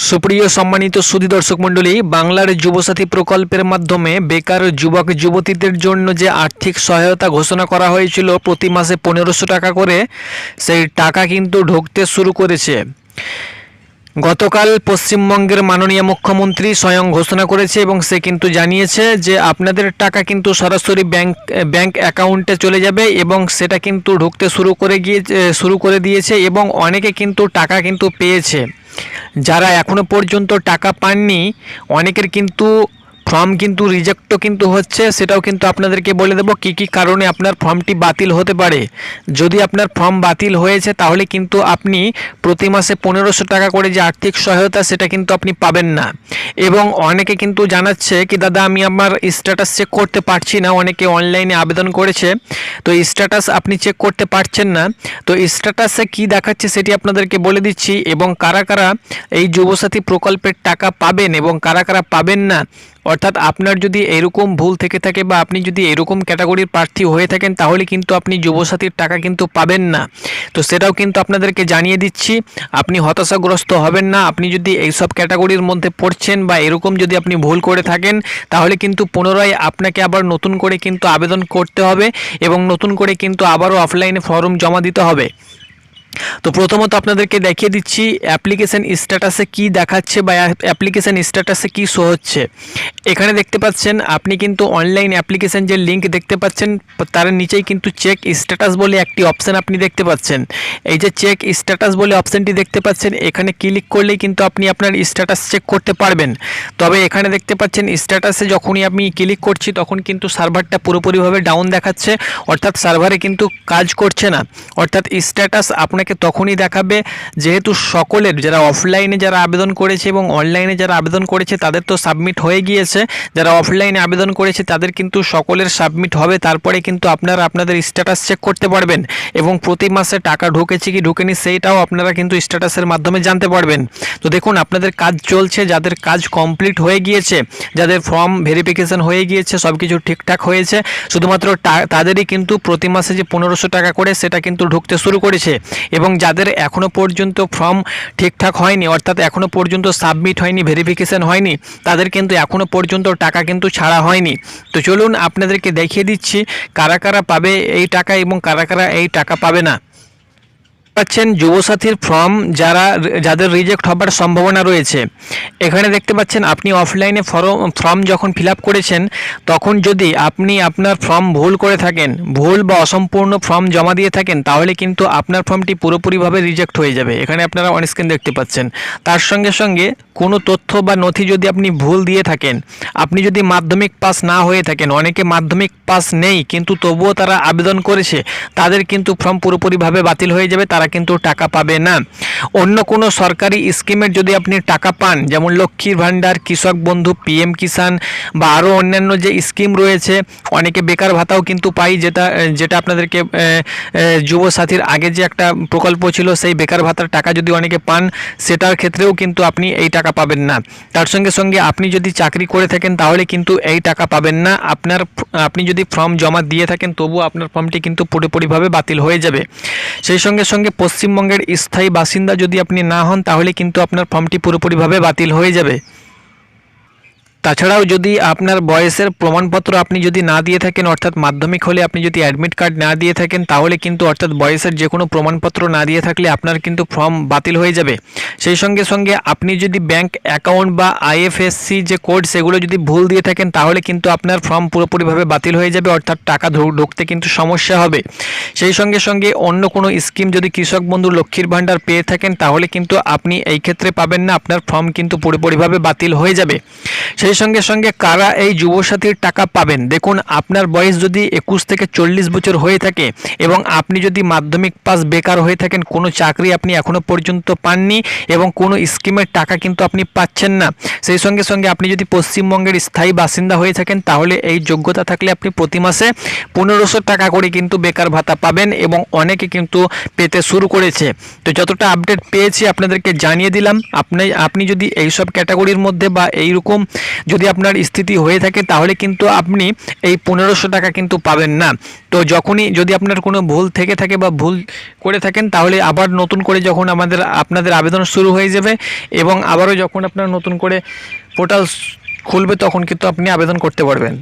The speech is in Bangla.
সুপ্রিয় সম্মানিত সুধী দর্শক মণ্ডলী, বাংলার যুবসাথী প্রকল্পের মাধ্যমে বেকার যুবক যুবতীদের জন্য যে আর্থিক সহায়তা ঘোষণা করা হয়েছিল প্রতি মাসে 1500 টাকা করে, সেই টাকা কিন্তু ঢুকতে শুরু করেছে। গতকাল পশ্চিমবঙ্গের মাননীয় মুখ্যমন্ত্রী স্বয়ং ঘোষণা করেছে এবং সে কিন্তু জানিয়েছে যে আপনাদের টাকা কিন্তু সরাসরি ব্যাংক অ্যাকাউন্টে চলে যাবে এবং সেটা কিন্তু ঢুকতে শুরু করে দিয়েছে এবং অনেকে কিন্তু টাকা কিন্তু পেয়েছে। যারা এখনো পর্যন্ত টাকা পাননি, অনেকের কিন্তু ফর্ম কিন্তু রিজেক্টও কিন্তু হচ্ছে। সেটাও কিন্তু আপনাদেরকে বলে দেবো কী কী কারণে আপনার ফর্মটি বাতিল হতে পারে। যদি আপনার ফর্ম বাতিল হয়েছে তাহলে কিন্তু আপনি প্রতি মাসে 1500 টাকা করে যে আর্থিক সহায়তা সেটা কিন্তু আপনি পাবেন না। এবং অনেকে কিন্তু জানাচ্ছে কি দাদা আমি আমার স্ট্যাটাস চেক করতে পারছি না, অনেকে অনলাইনে আবেদন করেছে, তো স্ট্যাটাস আপনি চেক করতে পারছেন না। তো স্ট্যাটাসে কি দেখাচ্ছে সেটি আপনাদেরকে বলে দিচ্ছি এবং কারা কারা এই যুবসাথী প্রকল্পের টাকা পাবেন এবং কারা কারা পাবেন না। অর্থাৎ আপনার যদি এরকম ভুল থেকে থাকে বা আপনি যদি এরকম ক্যাটাগরির প্রার্থী হয়ে থাকেন তাহলে কিন্তু আপনি যুবসাথীর টাকা কিন্তু পাবেন না। তো সেটাও কিন্তু আপনাদেরকে জানিয়ে দিচ্ছি, আপনি হতাশাগ্রস্ত হবেন না। আপনি যদি এইসব ক্যাটাগরির মধ্যে পড়ছেন বা এরকম যদি আপনি ভুল করে থাকেন তাহলে কিন্তু পুনরায় আপনাকে আবার নতুন করে কিন্তু আবেদন করতে হবে এবং নতুন করে কিন্তু আবারও অফলাইনে ফর্ম জমা দিতে হবে। তো প্রথমত আপনাদেরকে দেখিয়ে দিচ্ছি অ্যাপ্লিকেশন স্ট্যাটাসে কি দেখাচ্ছে বা অ্যাপ্লিকেশন স্ট্যাটাসে কি শো হচ্ছে। এখানে দেখতে পাচ্ছেন আপনি কিন্তু অনলাইন অ্যাপ্লিকেশন যে লিঙ্ক দেখতে পাচ্ছেন তার নিচেই কিন্তু চেক স্ট্যাটাস বলে একটি অপশান আপনি দেখতে পাচ্ছেন। এই যে চেক স্ট্যাটাস বলে অপশানটি দেখতে পাচ্ছেন, এখানে ক্লিক করলেই কিন্তু আপনি আপনার স্ট্যাটাস চেক করতে পারবেন। তবে এখানে দেখতে পাচ্ছেন স্ট্যাটাসে যখনই আমি ক্লিক করছি তখন কিন্তু সার্ভারটা পুরোপুরিভাবে ডাউন দেখাচ্ছে, অর্থাৎ সার্ভারে কিন্তু কাজ করছে না। অর্থাৎ স্ট্যাটাস আপনাকে তখনই দেখাবে যেহেতু সকলের যারা অফলাইনে যারা আবেদন করেছে এবং অনলাইনে যারা আবেদন করেছে তাদের তো সাবমিট হয়ে গিয়েছে। যারা অফলাইনে আবেদন করেছে তাদের কিন্তু সকলের সাবমিট হবে, তারপরে কিন্তু আপনারা আপনাদের স্ট্যাটাস চেক করতে পারবেন এবং প্রতি মাসে টাকা ঢুকেছে কি ঢুকেনি সেইটাও আপনারা কিন্তু স্ট্যাটাসের মাধ্যমে জানতে পারবেন। তো দেখুন আপনাদের কাজ চলছে, যাদের কাজ কমপ্লিট হয়ে গিয়েছে, যাদের ফর্ম ভেরিফিকেশন হয়ে গিয়েছে, সব কিছু ঠিকঠাক হয়েছে, শুধুমাত্র তাদেরই কিন্তু প্রতি মাসে যে 1500 টাকা করে সেটা কিন্তু ঢুকতে শুরু করেছে। এবং যাদের এখনও পর্যন্ত ফর্ম ঠিকঠাক হয়নি, অর্থাৎ এখনও পর্যন্ত সাবমিট হয়নি, ভেরিফিকেশন হয়নি, তাদের কিন্তু এখনও পর্যন্ত টাকা কিন্তু ছাড়া হয়নি। তো চলুন আপনাদেরকে দেখিয়ে দিচ্ছি কারা কারা পাবে এই টাকা এবং কারা কারা এই টাকা পাবে না। পাচ্ছেন যুবসাথীর ফর্ম যাদের রিজেক্ট হবার সম্ভাবনা রয়েছে। এখানে দেখতে পাচ্ছেন আপনি অফলাইনে ফর্ম যখন ফিল আপ করেছেন তখন যদি আপনি আপনার ফর্ম ভুল করে থাকেন, ভুল বা অসম্পূর্ণ ফর্ম জমা দিয়ে থাকেন তাহলে কিন্তু আপনার ফর্মটি পুরোপুরিভাবে রিজেক্ট হয়ে যাবে। এখানে আপনারা অন স্ক্রিন দেখতে পাচ্ছেন। তার সঙ্গে সঙ্গে কোনো তথ্য বা নথি যদি আপনি ভুল দিয়ে থাকেন, আপনি যদি মাধ্যমিক পাস না হয়ে থাকেন, অনেকে মাধ্যমিক পাস নেই কিন্তু তবুও তারা আবেদন করেছে, তাদের কিন্তু ফর্ম পুরোপুরিভাবে বাতিল হয়ে যাবে, তারা কিন্তু টাকা পাবে না। অন্য কোনো সরকারি স্কিমের যদি আপনি টাকা পান, যেমন লক্ষ্মীর ভাণ্ডার, কৃষক বন্ধু, পিএম কিষাণ বা আরও অন্যান্য যে স্কিম রয়েছে, অনেকে বেকার ভাতাও কিন্তু পাই, যেটা আপনাদেরকে যুবসাথীর আগে যে একটা প্রকল্প ছিল সেই বেকার ভাতার টাকা যদি অনেকে পান সেটার ক্ষেত্রেও কিন্তু আপনি এই টাকা পাবেন না। তার সঙ্গে সঙ্গে আপনি যদি চাকরি করে থাকেন তাহলে কিন্তু এই টাকা পাবেন না। আপনি যদি ফর্ম জমা দিয়ে থাকেন তবুও আপনার ফর্মটি কিন্তু পুরোপুরিভাবে বাতিল হয়ে যাবে। সেই সঙ্গে সঙ্গে পশ্চিমবঙ্গের স্থায়ী বাসিন্দা যদি আপনি না হন তাহলে কিন্তু আপনার ফর্মটি পুরোপুরিভাবে বাতিল হয়ে যাবে। তাছাড়াও যদি আপনার বয়সের প্রমাণপত্র আপনি যদি না দিয়ে থাকেন, অর্থাৎ মাধ্যমিক হলে আপনি যদি অ্যাডমিট কার্ড না দিয়ে থাকেন তাহলে কিন্তু, অর্থাৎ বয়সের যে কোনো প্রমাণপত্র না দিয়ে থাকলে আপনার কিন্তু ফর্ম বাতিল হয়ে যাবে। সেই সঙ্গে সঙ্গে আপনি যদি ব্যাংক অ্যাকাউন্ট বা আইএফএসসি যে কোড সেগুলো যদি ভুল দিয়ে থাকেন তাহলে কিন্তু আপনার ফর্ম পুরোপুরিভাবে বাতিল হয়ে যাবে, অর্থাৎ টাকা ঢুকতে কিন্তু সমস্যা হবে। সেই সঙ্গে সঙ্গে অন্য কোনো স্কিম যদি কৃষক বন্ধু, লক্ষ্মীর ভাণ্ডার পেয়ে থাকেন তাহলে কিন্তু আপনি এই ক্ষেত্রে পাবেন না, আপনার ফর্ম কিন্তু পুরোপুরিভাবে বাতিল হয়ে যাবে। সেই সঙ্গে সঙ্গে কারা এই যুবসাথীর টাকা পাবেন, দেখুন আপনার বয়স যদি 21 থেকে 40 বছর হয়ে থাকে এবং আপনি যদি মাধ্যমিক পাস বেকার হয়ে থাকেন, কোনো চাকরি আপনি এখনও পর্যন্ত পাননি এবং কোনো স্কিমের টাকা কিন্তু আপনি পাচ্ছেন না, সেই সঙ্গে সঙ্গে আপনি যদি পশ্চিমবঙ্গের স্থায়ী বাসিন্দা হয়ে থাকেন তাহলে এই যোগ্যতা থাকলে আপনি প্রতি মাসে 1500 টাকা করে কিন্তু বেকার ভাতা পাবেন এবং অনেকে কিন্তু পেতে শুরু করেছে। তো যতটা আপডেট পেয়েছি আপনাদেরকে জানিয়ে দিলাম। আপনি যদি এইসব ক্যাটাগরির মধ্যে বা এইরকম যদি আপনার স্থিতি হয়ে থাকে তাহলে কিন্তু আপনি এই 1500 টাকা কিন্তু পাবেন না। তো যখনই যদি আপনার কোনো ভুল থেকে থাকে বা ভুল করে থাকেন তাহলে আবার নতুন করে যখন আপনাদের আবেদন শুরু হয়ে যাবে এবং আবারও যখন আপনার নতুন করে পোর্টাল খুলবে তখন কিন্তু আপনি আবেদন করতে পারবেন।